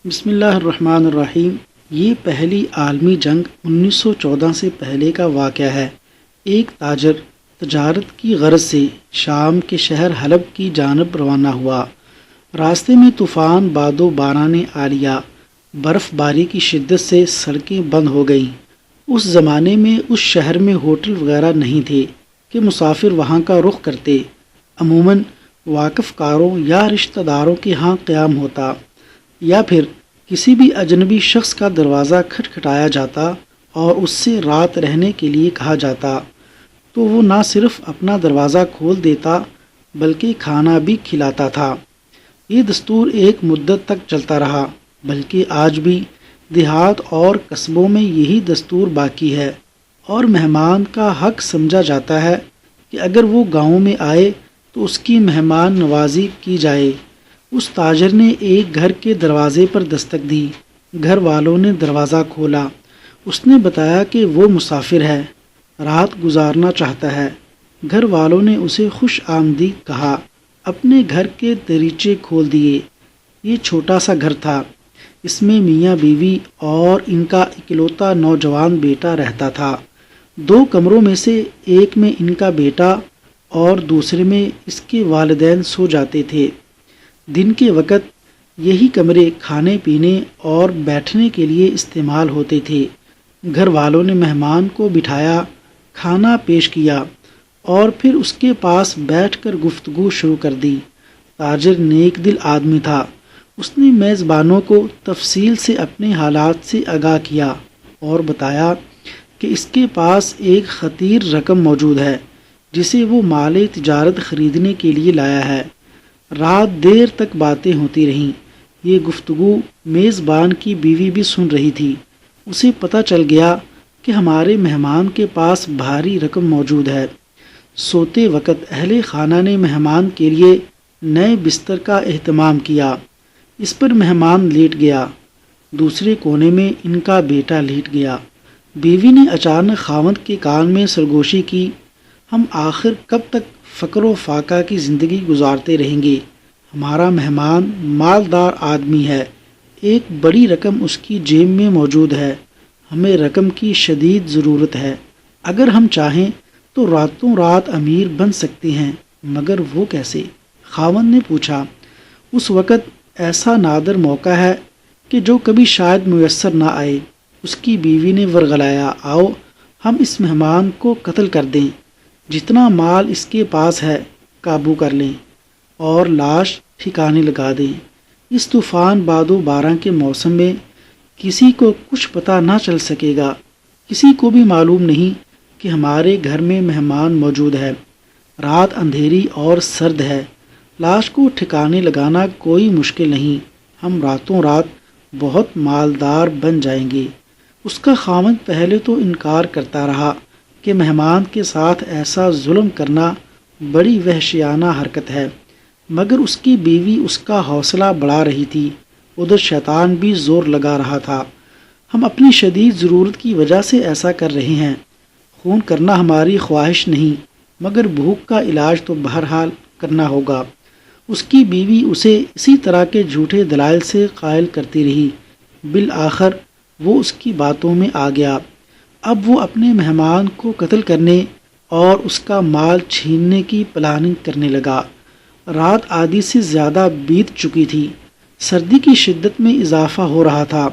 بسم اللہ الرحمن الرحیم۔ یہ پہلی عالمی جنگ 1914 سے پہلے کا واقعہ ہے۔ ایک تاجر تجارت کی غرض سے شام کے شہر حلب کی جانب روانہ ہوا۔ راستے میں طوفان باد و باران عالیہ، برف باری کی شدت سے سڑکیں بند ہو گئیں۔ اس زمانے میں اس شہر میں ہوٹل وغیرہ نہیں تھے کہ مسافر وہاں کا رخ کرتے۔ عموماً واقف کاروں یا رشتہ داروں کے ہاں قیام ہوتا، یا پھر کسی بھی اجنبی شخص کا دروازہ کھٹکھٹایا جاتا اور اس سے رات رہنے کے لیے کہا جاتا تو وہ نہ صرف اپنا دروازہ کھول دیتا بلکہ کھانا بھی کھلاتا تھا۔ یہ دستور ایک مدت تک چلتا رہا، بلکہ آج بھی دیہات اور قصبوں میں یہی دستور باقی ہے، اور مہمان کا حق سمجھا جاتا ہے کہ اگر وہ گاؤں میں آئے تو اس کی مہمان نوازی کی جائے۔ اس تاجر نے ایک گھر کے دروازے پر دستک دی۔ گھر والوں نے دروازہ کھولا۔ اس نے بتایا کہ وہ مسافر ہے، رات گزارنا چاہتا ہے۔ گھر والوں نے اسے خوش آمدید کہا، اپنے گھر کے دریچے کھول دیے۔ یہ چھوٹا سا گھر تھا، اس میں میاں بیوی اور ان کا اکلوتا نوجوان بیٹا رہتا تھا۔ دو کمروں میں سے ایک میں ان کا بیٹا اور دوسرے میں اس کے والدین سو جاتے تھے۔ دن کے وقت یہی کمرے کھانے پینے اور بیٹھنے کے لیے استعمال ہوتے تھے۔ گھر والوں نے مہمان کو بٹھایا، کھانا پیش کیا اور پھر اس کے پاس بیٹھ کر گفتگو شروع کر دی۔ تاجر نیک دل آدمی تھا۔ اس نے میزبانوں کو تفصیل سے اپنے حالات سے آگاہ کیا اور بتایا کہ اس کے پاس ایک خطیر رقم موجود ہے جسے وہ مال تجارت خریدنے کے لیے لایا ہے۔ رات دیر تک باتیں ہوتی رہیں۔ یہ گفتگو میزبان کی بیوی بھی سن رہی تھی۔ اسے پتہ چل گیا کہ ہمارے مہمان کے پاس بھاری رقم موجود ہے۔ سوتے وقت اہل خانہ نے مہمان کے لیے نئے بستر کا اہتمام کیا۔ اس پر مہمان لیٹ گیا۔ دوسرے کونے میں ان کا بیٹا لیٹ گیا۔ بیوی نے اچانک خاوند کے کان میں سرگوشی کی، ہم آخر کب تک فقر و فاقہ کی زندگی گزارتے رہیں گے؟ ہمارا مہمان مالدار آدمی ہے، ایک بڑی رقم اس کی جیب میں موجود ہے، ہمیں رقم کی شدید ضرورت ہے۔ اگر ہم چاہیں تو راتوں رات امیر بن سکتے ہیں، مگر وہ کیسے؟ خاوند نے پوچھا۔ اس وقت ایسا نادر موقع ہے کہ جو کبھی شاید میسر نہ آئے۔ اس کی بیوی نے ورغلایا، آؤ ہم اس مہمان کو قتل کر دیں، جتنا مال اس کے پاس ہے قابو کر لیں اور لاش ٹھکانے لگا دیں۔ اس طوفان باد و باران کے موسم میں کسی کو کچھ پتہ نہ چل سکے گا، کسی کو بھی معلوم نہیں کہ ہمارے گھر میں مہمان موجود ہے۔ رات اندھیری اور سرد ہے، لاش کو ٹھکانے لگانا کوئی مشکل نہیں، ہم راتوں رات بہت مالدار بن جائیں گے۔ اس کا خاوند پہلے تو انکار کرتا رہا کہ مہمان کے ساتھ ایسا ظلم کرنا بڑی وحشیانہ حرکت ہے، مگر اس کی بیوی اس کا حوصلہ بڑھا رہی تھی۔ ادھر شیطان بھی زور لگا رہا تھا، ہم اپنی شدید ضرورت کی وجہ سے ایسا کر رہے ہیں، خون کرنا ہماری خواہش نہیں، مگر بھوک کا علاج تو بہرحال کرنا ہوگا۔ اس کی بیوی اسے اسی طرح کے جھوٹے دلائل سے قائل کرتی رہی۔ بالآخر وہ اس کی باتوں میں آ گیا۔ اب وہ اپنے مہمان کو قتل کرنے اور اس کا مال چھیننے کی پلاننگ کرنے لگا۔ رات آدھی سے زیادہ بیت چکی تھی، سردی کی شدت میں اضافہ ہو رہا تھا،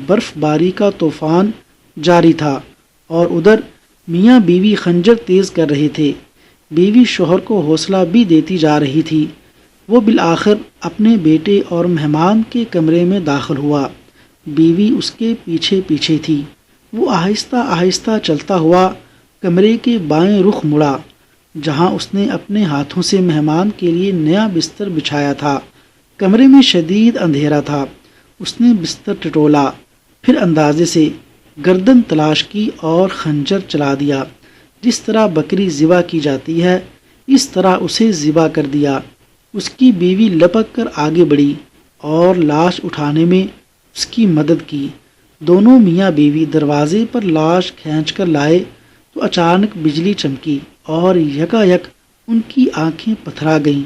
برف باری کا طوفان جاری تھا، اور ادھر میاں بیوی خنجر تیز کر رہے تھے۔ بیوی شوہر کو حوصلہ بھی دیتی جا رہی تھی۔ وہ بالآخر اپنے بیٹے اور مہمان کے کمرے میں داخل ہوا۔ بیوی اس کے پیچھے پیچھے تھی۔ وہ آہستہ آہستہ چلتا ہوا کمرے کے بائیں رخ مڑا، جہاں اس نے اپنے ہاتھوں سے مہمان کے لیے نیا بستر بچھایا تھا۔ کمرے میں شدید اندھیرا تھا۔ اس نے بستر ٹٹولا، پھر اندازے سے گردن تلاش کی اور خنجر چلا دیا۔ جس طرح بکری ذبح کی جاتی ہے اس طرح اسے ذبح کر دیا۔ اس کی بیوی لپک کر آگے بڑھی اور لاش اٹھانے میں اس کی مدد کی۔ دونوں میاں بیوی دروازے پر لاش کھینچ کر لائے تو اچانک بجلی چمکی اور یکا یک ان کی آنکھیں پتھرا گئیں۔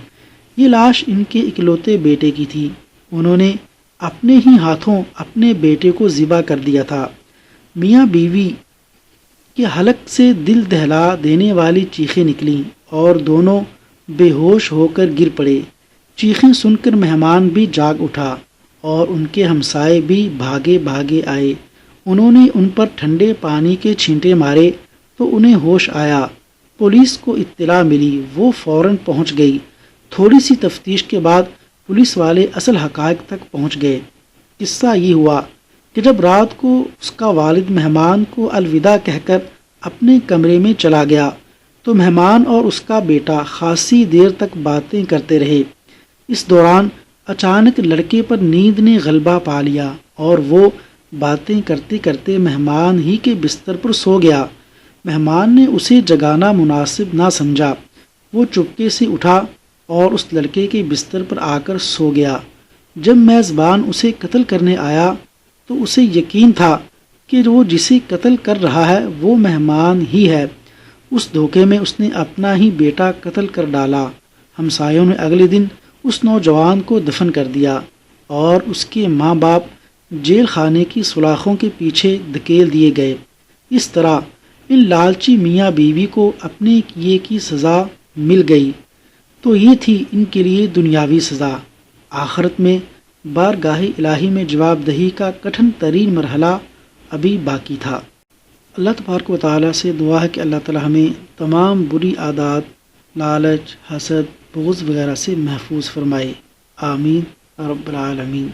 یہ لاش ان کے اکلوتے بیٹے کی تھی۔ انہوں نے اپنے ہی ہاتھوں اپنے بیٹے کو ذبح کر دیا تھا۔ میاں بیوی کے حلق سے دل دہلا دینے والی چیخیں نکلیں اور دونوں بے ہوش ہو کر گر پڑے۔ چیخیں سن کر مہمان بھی جاگ اٹھا اور ان کے ہمسائے بھی بھاگے بھاگے آئے۔ انہوں نے ان پر ٹھنڈے پانی کے چھینٹے مارے تو انہیں ہوش آیا۔ پولیس کو اطلاع ملی، وہ فوراً پہنچ گئی۔ تھوڑی سی تفتیش کے بعد پولیس والے اصل حقائق تک پہنچ گئے۔ قصہ یہ ہوا کہ جب رات کو اس کا والد مہمان کو الوداع کہہ کر اپنے کمرے میں چلا گیا تو مہمان اور اس کا بیٹا خاصی دیر تک باتیں کرتے رہے۔ اس دوران اچانک لڑکے پر نیند نے غلبہ پا لیا اور وہ باتیں کرتے کرتے مہمان ہی کے بستر پر سو گیا۔ مہمان نے اسے جگانا مناسب نہ سمجھا۔ وہ چپکے سے اٹھا اور اس لڑکے کے بستر پر آ کر سو گیا۔ جب میزبان اسے قتل کرنے آیا تو اسے یقین تھا کہ وہ جسے قتل کر رہا ہے وہ مہمان ہی ہے۔ اس دھوکے میں اس نے اپنا ہی بیٹا قتل کر ڈالا۔ ہمسایوں نے اگلے دن اس نوجوان کو دفن کر دیا اور اس کے ماں باپ جیل خانے کی سلاخوں کے پیچھے دھکیل دیے گئے۔ اس طرح ان لالچی میاں بیوی کو اپنے کیے کی سزا مل گئی۔ تو یہ تھی ان کے لیے دنیاوی سزا۔ آخرت میں بارگاہ الہی میں جواب دہی کا کٹھن ترین مرحلہ ابھی باقی تھا۔ اللہ تبارک و تعالیٰ سے دعا ہے کہ اللہ تعالیٰ ہمیں تمام بری عادات، لالچ، حسد، بغض وغیرہ سے محفوظ فرمائے۔ آمین رب العالمین۔